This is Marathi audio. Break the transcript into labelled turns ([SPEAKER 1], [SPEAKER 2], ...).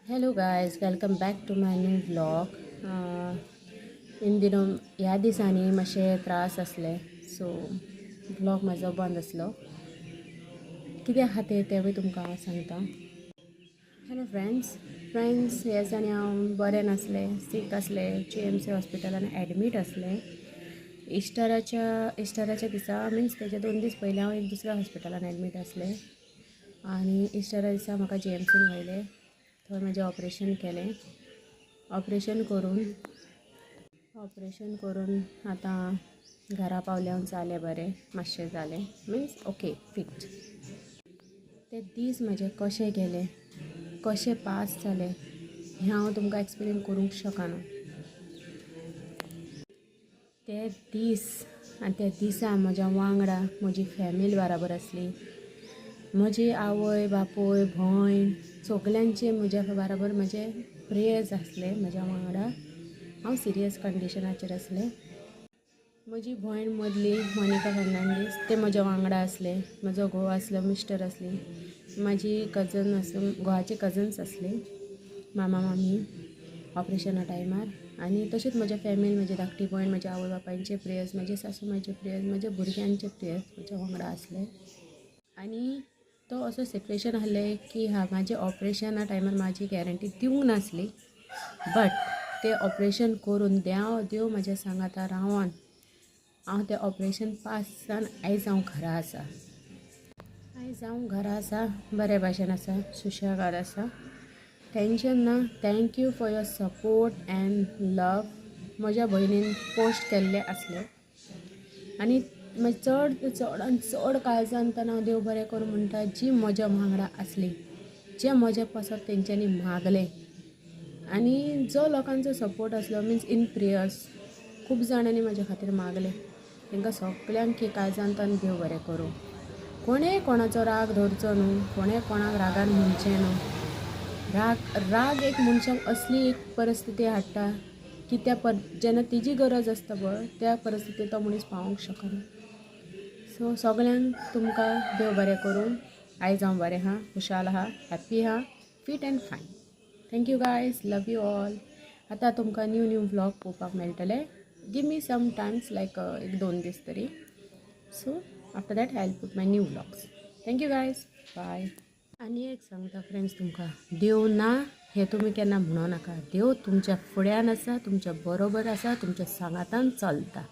[SPEAKER 1] Hello guys, welcome back to my new vlog. इन दिनो ह्या दिसांनी मातशे त्रास असले, सो व्लॉग म्हाजो बंद आसलो. कित्याक खातीर तेवूय तुमकां हांव सांगता. हॅलो फ्रेंड्स, ह्या दिसांनी हांव बरें नासलें, सीक आसले, GMC हॉस्पिटलान एडमीट आसलें. इस्टराच्या दिसा मिन्स तेजे 2 दीस पयलीं हांव एक दुसऱ्या हॉस्पिटलान एडमीट आसलें आनी इस्टरा दिसा म्हाका GMCन व्हयलें. थंय म्हजें ऑपरेशन केलें. ऑपरेशन करून आतां घरा पावल्यावर जालें बरें, मातशें जालें, मिन्स ओके, फिट. ते दीस म्हजे कशे गेले, कशे पास जाले हें हांव तुमकां एक्सप्लेन करूंक शकना. ते दीस आनी त्या दिसा म्हज्या वांगडा म्हजी फॅमिली बराबर आसली. म्हजी आवय बापूय भयण सगल्यांचे म्हज्या बराबर म्हजे प्रेयर्स आसले म्हज्या वांगडा. हांव सिरियस कंडिशनाचेर आसलें. म्हजी भयण मदली मोनिका फर्नांडीस ते म्हज्या वांगडा आसले. म्हजो घोव आसलो, मिस्टर आसली, म्हाजी कजन आसून घोवाची कजन्स आसली, मामा मामी ऑपरेशना टायमार. आनी तशेंच म्हज्या फॅमिली, म्हजी धाकटी भयण, म्हज्या आवय बापायचे प्रेयर्स, म्हजे सासू मांयचे प्रेयर्स, म्हज्या भुरग्यांचे प्रेयर्स म्हज्या वांगडा आसले. आनी तो असो सिच्युएशन आहलें की म्हाजे ऑपरेशना टायमार म्हाजी गॅरंटी दिवंक नासली, बट ते ऑपरेशन करून देव म्हज्या सांगाता रावन हांव तें ऑपरेशन पास जावन आयज हांव घरा आसा, बरे भाशेन आसा, सुशेगाद आसा, टेंशन ना. Thank you for your support and love. म्हज्या भयणीन पोस्ट केल्ले आसले आनी चड काळजान हांव देव बरें करूं म्हणटा. जी म्हज्या वांगडा आसली, जे म्हजे पासत तेंच्यांनी मागले आनी जो लोकांचो सपोर्ट आसलो, मिन्स इन प्रेयर्स खूब जाणांनी म्हाज्या खातीर मागले. तांकां सगल्यांक की काळजांतन देव बरें करूं. कोणेंय कोणाचो राग धरचो न्हू, कोणेंय कोणाक रागान म्हणचें न्हू. राग एक मनशाक असली एक परिस्थिती हाडटा की जेन्ना तिजी गरज आसता पळय त्या परिस्थितीत तो मनीस पावूंक शकना. सो सगल्यांक तुमकां देव बरें करूं. आयज हांव बरें आहा, खुशाल आहा, हॅप्पी आहा, फीट एंड फायन. Thank you guys, love you all. आतां तुमकां न्यू व्लॉग पळोवपाक मेळटले. गिव मी सम टायम्स लायक 1-2 दीस तरी. So after that I will put my new vlogs. Thank you guys, bye. आनी एक सांगता फ्रेंड्स तुमकां, देव ना हें तुमी केन्ना म्हणो नाका. देव तुमच्या फुड्यान आसा, तुमच्या बरोबर आसा, तुमच्या सांगातान चलता.